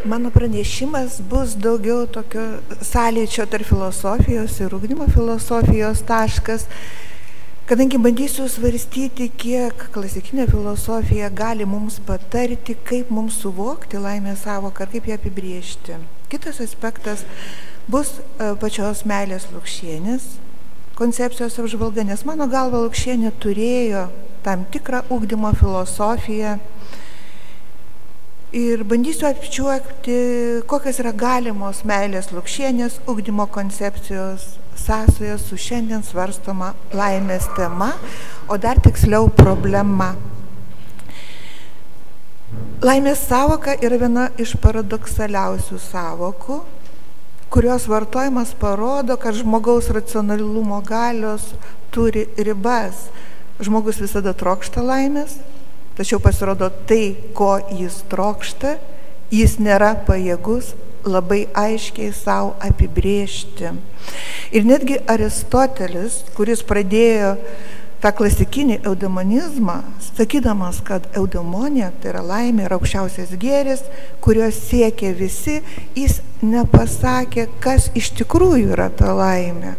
Mano pranešimas bus daugiau tokio sąlyčio tarp filosofijos ir ugdymo filosofijos taškas, kadangi bandysiu svarstyti, kiek klasikinė filosofija gali mums patarti, kaip mums suvokti laimės sąvoką ir kaip ją apibriežti. Kitas aspektas bus pačios Meilės Lukšienės koncepcijos apžvalga, nes mano galva Lukšienė turėjo tam tikrą ugdymo filosofiją ir bandysiu apčiuopti, kokios yra galimos Meilės Lukšienės ugdymo koncepcijos sąsajos su šiandien svarstoma laimės tema, o dar tiksliau problema. Laimės sąvoka yra viena iš paradoksaliausių sąvokų, kurios vartojimas parodo, kad žmogaus racionalumo galios turi ribas. Žmogus visada trokšta laimės, tačiau pasirodo tai, ko jis trokšta, jis nėra pajėgus labai aiškiai savo apibrėžti. Ir netgi Aristotelis, kuris pradėjo tą klasikinį eudemonizmą, sakydamas, kad eudemonija, tai yra laimė, yra aukščiausias gėris, kurios siekia visi, jis nepasakė, kas iš tikrųjų yra ta laimė.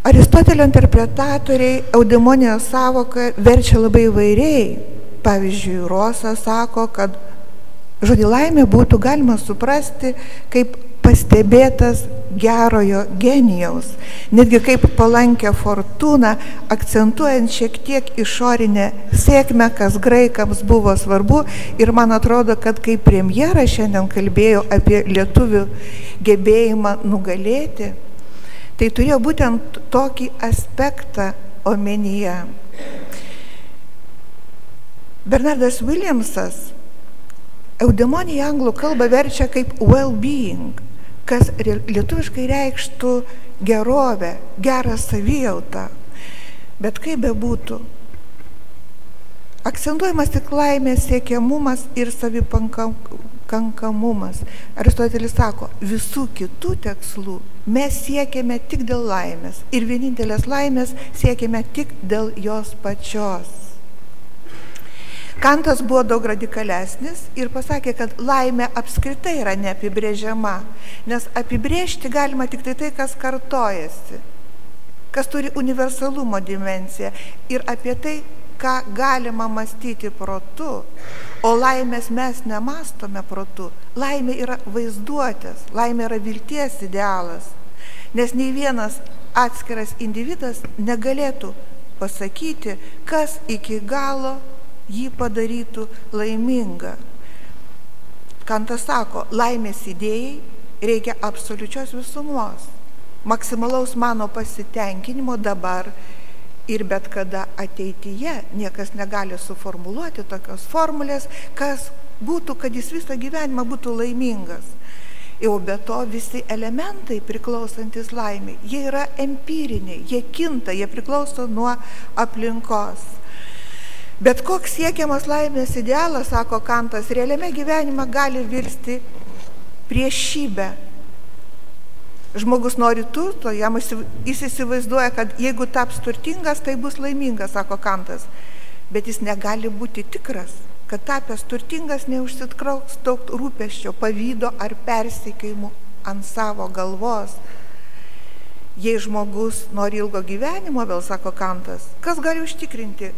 Aristotelio interpretatoriai eudemonijos sąvoką verčia labai įvairiai. Pavyzdžiui, Rosas sako, kad žodį laimė būtų galima suprasti kaip pastebėtas gerojo genijaus, netgi kaip palankę fortūną, akcentuojant šiek tiek išorinę sėkmę, kas graikams buvo svarbu. Ir man atrodo, kad kaip premjeras šiandien kalbėjo apie lietuvių gebėjimą nugalėti, tai turėjo būtent tokį aspektą omenyje. Bernardas Williamsas eudemoniją į anglų kalbą verčia kaip well-being, kas lietuviškai reikštų gerovę, gerą savijautą. Bet kaip bebūtų, akcentuojamas tik laimės siekiamumas ir savipakankamumas. Aristotelis sako, visų kitų tikslų mes siekiame tik dėl laimės ir vienintelės laimės siekiame tik dėl jos pačios. Kantas buvo daug radikalesnis ir pasakė, kad laimė apskritai yra neapibrėžiama, nes apibrėžti galima tik tai, kas kartojasi, kas turi universalumo dimensiją ir apie tai, ką galima mąstyti protu, o laimės mes nemastome protu. Laimė yra vaizduotės, laimė yra vilties idealas, nes nei vienas atskiras individas negalėtų pasakyti, kas iki galo jį padarytų laimingą. Kantas sako, laimės idėjai reikia absoliučios visumos, maksimalaus mano pasitenkinimo dabar ir bet kada ateityje. Niekas negali suformuluoti tokios formulės, kas būtų, kad jis visą gyvenimą būtų laimingas. Jau be to visi elementai priklausantis laimiai, jie yra empiriniai, jie kinta, jie priklauso nuo aplinkos. Bet koks siekiamas laimės idealas, sako Kantas, realiame gyvenime gali virsti priešybę. Žmogus nori turto, jis įsivaizduoja, kad jeigu taps turtingas, tai bus laimingas, sako Kantas. Bet jis negali būti tikras, kad tapęs turtingas neužsitrauks daug rūpesčio, pavydo ar persekiojimų ant savo galvos. Jei žmogus nori ilgo gyvenimo, vėl sako Kantas, kas gali užtikrinti,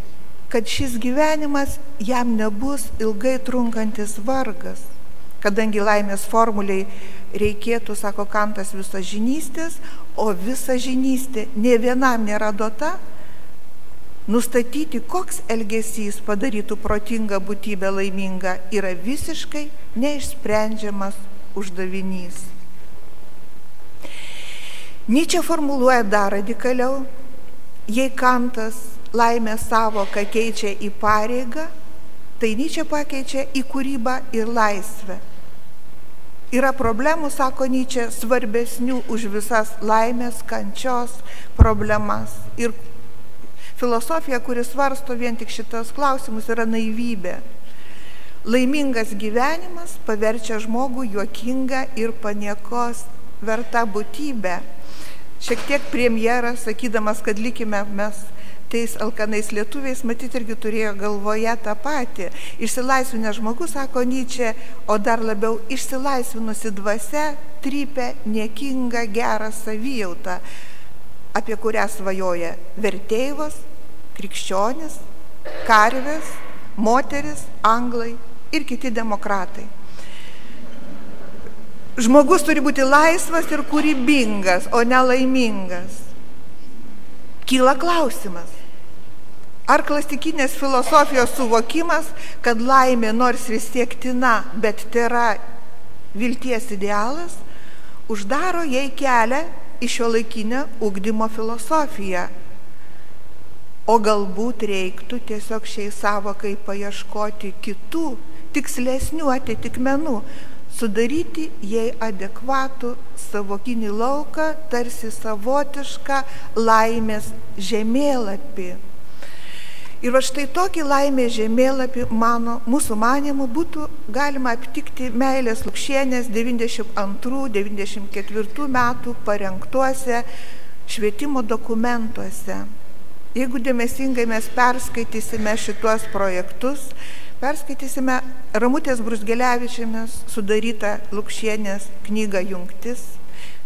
kad šis gyvenimas jam nebus ilgai trunkantis vargas, kadangi laimės formuliai reikėtų, sako Kantas, visažinystės, o visažinystė nė vienam nėra duota, nustatyti, koks elgesys padarytų protingą būtybę laimingą, yra visiškai neišsprendžiamas uždavinys. Nyčė formuluoja dar radikaliau, jei Kantas laimės sąvoką keičia į pareigą, tai Nyčė pakeičia į kūrybą ir laisvę. Yra problemų, sako Nyčė, svarbesnių už visas laimės, kančios problemas. Ir filosofija, kuris svarsto vien tik šitas klausimus, yra naivybė. Laimingas gyvenimas paverčia žmogų juokingą ir paniekos vertą būtybę. Šiek tiek premjeras, sakydamas, kad likime mes tais alkanais lietuviais, matyt, irgi turėjo galvoje tą patį. Išsilaisvinęs žmogus, sako Nyčė, o dar labiau išsilaisvinusi dvasia trypia niekingą gerą savijautą, apie kurią svajoja Verteivos, krikščionis, karvės, moteris, anglai ir kiti demokratai. Žmogus turi būti laisvas ir kūrybingas, o ne laimingas. Kyla klausimas, ar klasikinės filosofijos suvokimas, kad laimė nors vis siektina, bet tėra vilties idealas, uždaro jai kelią į šiuolaikinę ugdymo filosofiją. O galbūt reiktų tiesiog šiai savokai paieškoti kitų, tikslesnių atitikmenų, sudaryti jai adekvatų savokinį lauką, tarsi savotišką laimės žemėlapį. Ir va štai tokį laimės žemėlapį mūsų manymu būtų galima aptikti Meilės Lukšienės 92-94 metų parengtuose švietimo dokumentuose. Jeigu dėmesingai mes perskaitysime šituos projektus, perskaitysime Ramutės Brūzgelevičienės sudarytą Lukšienės knygą Jungtis,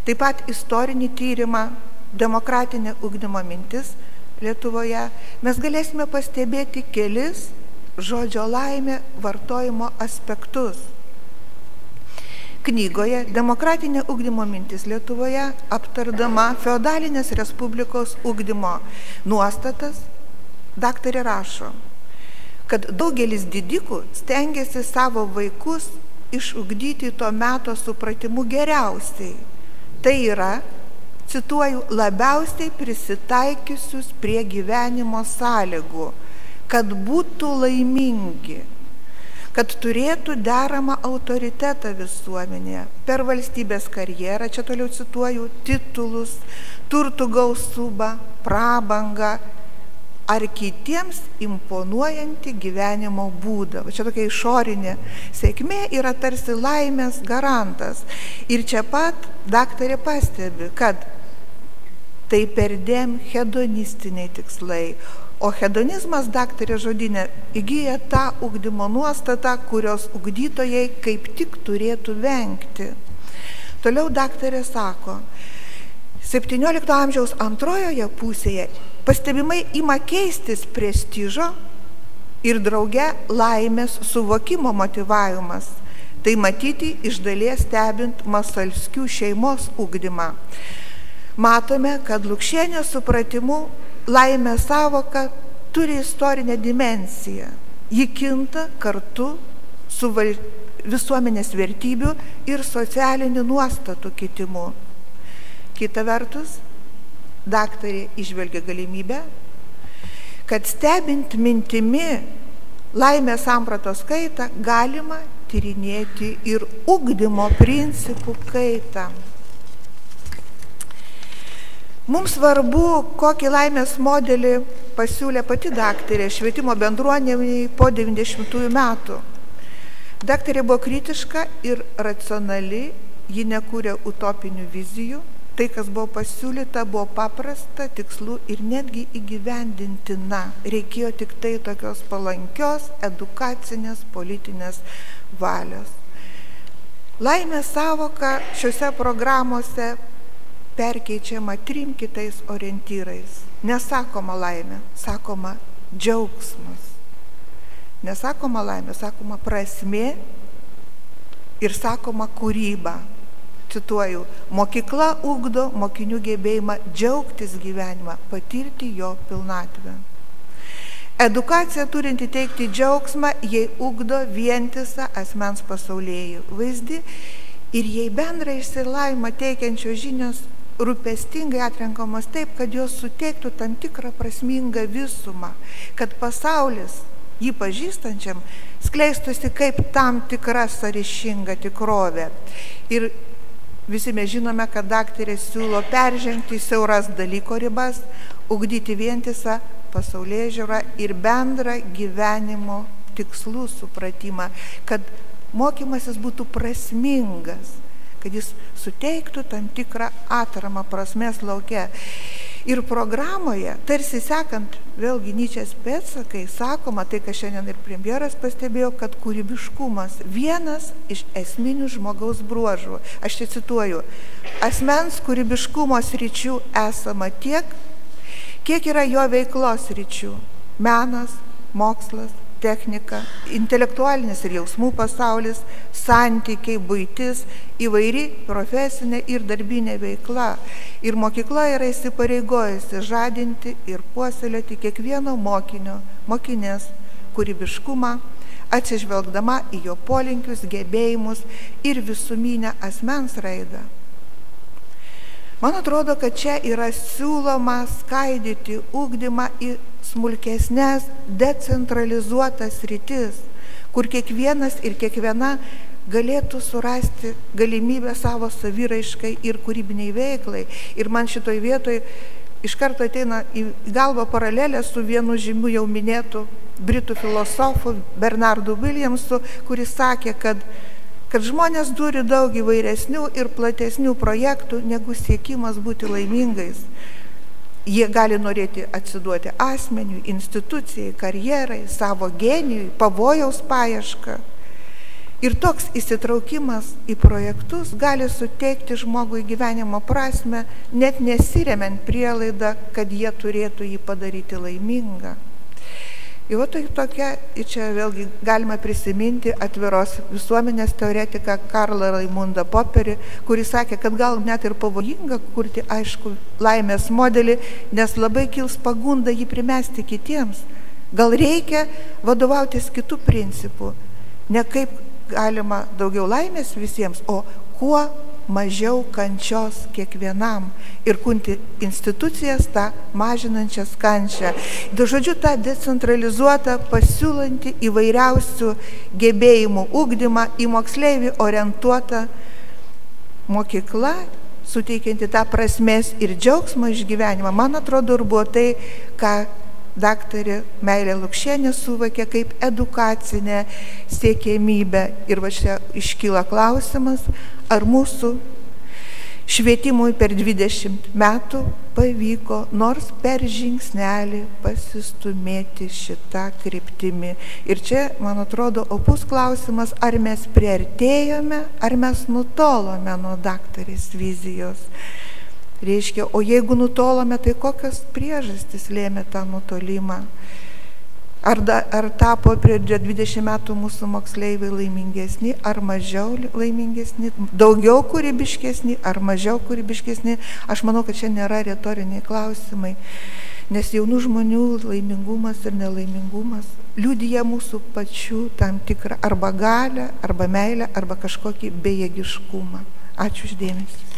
taip pat istorinį tyrimą Demokratinė ugdymo mintis Lietuvoje, mes galėsime pastebėti kelis žodžio laimė vartojimo aspektus. Knygoje Demokratinė ugdymo mintis Lietuvoje, aptardama feodalinės respublikos ugdymo nuostatas, daktarė rašo, kad daugelis didikų stengiasi savo vaikus išugdyti to meto supratimu geriausiai. Tai yra, cituoju, labiausiai prisitaikiusius prie gyvenimo sąlygų, kad būtų laimingi, kad turėtų deramą autoritetą visuomenėje per valstybės karjerą, čia toliau cituoju, titulus, turtų gausumą, prabangą, ar kitiems imponuojantį gyvenimo būdą. Čia tokia išorinė sėkmė yra tarsi laimės garantas. Ir čia pat daktarė pastebi, kad tai perdėm hedonistiniai tikslai, o hedonizmas, daktarė žodinė, įgyja tą ugdymo nuostatą, kurios ugdytojai kaip tik turėtų vengti. Toliau daktarė sako, 17 amžiaus antrojoje pusėje pastebimai ima keistis prestižo ir drauge laimės suvokimo motyvavimas. Tai matyti iš dalies stebint Masalskių šeimos ugdymą. Matome, kad Lukšienės supratimu laimės savoka turi istorinę dimensiją. Ji kinta kartu su visuomenės vertybių ir socialinių nuostatų kitimu. Kita vertus, daktarė išvelgia galimybę, kad stebint mintimi laimės sampratos kaitą galima tyrinėti ir ugdymo principų kaitą. Mums svarbu, kokį laimės modelį pasiūlė pati daktarė švietimo bendruomenei po 90 metų. Daktarė buvo kritiška ir racionali, ji nekūrė utopinių vizijų. Tai, kas buvo pasiūlyta, buvo paprasta, tikslų ir netgi įgyvendintina. Reikėjo tik tai tokios palankios, edukacinės, politinės valios. Laimės savoka šiuose programuose perkeičiama 3 kitais orientyrais. Nesakoma laimė, sakoma džiaugsmas. Nesakoma laimė, sakoma prasmė ir sakoma kūryba. Cituoju, mokykla ugdo mokinių gebėjimą džiaugtis gyvenimą, patirti jo pilnatvę. Edukacija turinti teikti džiaugsmą, jai ugdo vientisą asmens pasaulėvaizdį ir jai bendrą išsilavinimą teikiančios žinios rūpestingai atrenkamos taip, kad jos suteiktų tam tikrą prasmingą visumą, kad pasaulis jį pažįstančiam skleistusi kaip tam tikra sąryšinga tikrovė. Ir visi mes žinome, kad daktarė siūlo peržengti siauras dalyko ribas, ugdyti vientisą pasaulėžiūrą ir bendrą gyvenimo tikslų supratimą, kad mokymasis būtų prasmingas, kad jis suteiktų tam tikrą atramą prasmės lauke. Ir programoje, tarsi sekant vėlgi Nyčės pėdsakai, sakoma, tai ką šiandien ir premjeras pastebėjo, kad kūrybiškumas vienas iš esminių žmogaus bruožų. Aš čia cituoju, asmens kūrybiškumo sričių esama tiek, kiek yra jo veiklos sričių. Menas, mokslas, technika, intelektualinis ir jausmų pasaulis, santykiai, buitis, įvairi profesinė ir darbinė veikla. Ir mokykla yra įsipareigojusi žadinti ir puoselėti kiekvieno mokinio, mokinės kūrybiškumą, atsižvelgdama į jo polinkius, gebėjimus ir visuminę asmens raidą. Man atrodo, kad čia yra siūloma skaidyti ugdymą į smulkesnės, decentralizuotas sritis, kur kiekvienas ir kiekviena galėtų surasti galimybę savo saviraiškai ir kūrybiniai veiklai. Ir man šitoj vietoj iš karto ateina į galvą paralelę su vienu žymiu jau minėtu britų filosofu Bernardu Williamsu, kuris sakė, kad žmonės turi daug įvairesnių ir platesnių projektų negu siekimas būti laimingais. Jie gali norėti atsiduoti asmeniui, institucijai, karjerai, savo genijui, pavojaus paiešką. Ir toks įsitraukimas į projektus gali suteikti žmogui gyvenimo prasme, net nesiremiant prielaidą, kad jie turėtų jį padaryti laimingą. Ir tokia, čia vėlgi galima prisiminti atviros visuomenės teoretiką Karlą Raimundą Poperį, kuris sakė, kad gal net ir pavojinga kurti aišku laimės modelį, nes labai kils pagunda jį primesti kitiems. Gal reikia vadovautis kitų principų, ne kaip galima daugiau laimės visiems, o kuo mažiau kančios kiekvienam ir kurti institucijas tą mažinančias kančią. Žodžiu, tą decentralizuotą, pasiūlantį įvairiausių gebėjimų ugdymą į moksleivį orientuotą mokykla, suteikianti tą prasmės ir džiaugsmo išgyvenimą. Man atrodo, ir buvo tai, ką daktarė Meilė Lukšienė suvokė kaip edukacinę siekiamybę. Ir va čia iškyla klausimas, ar mūsų švietimui per 20 metų pavyko nors per žingsnelį pasistumėti šitą kryptimį. Ir čia, man atrodo, opus klausimas, ar mes priartėjome, ar mes nutolome nuo daktarės vizijos. Reiškia, o jeigu nutolome, tai kokios priežastys lėmė tą nutolimą? Ar tapo prie 20 metų mūsų moksleiviai laimingesni, ar mažiau laimingesni, daugiau kūrybiškesni, ar mažiau kūrybiškesni? Aš manau, kad čia nėra retoriniai klausimai, nes jaunų žmonių laimingumas ir nelaimingumas liudija mūsų pačių tam tikrą arba galią, arba meilę, arba kažkokį bejėgiškumą. Ačiū už dėmesį.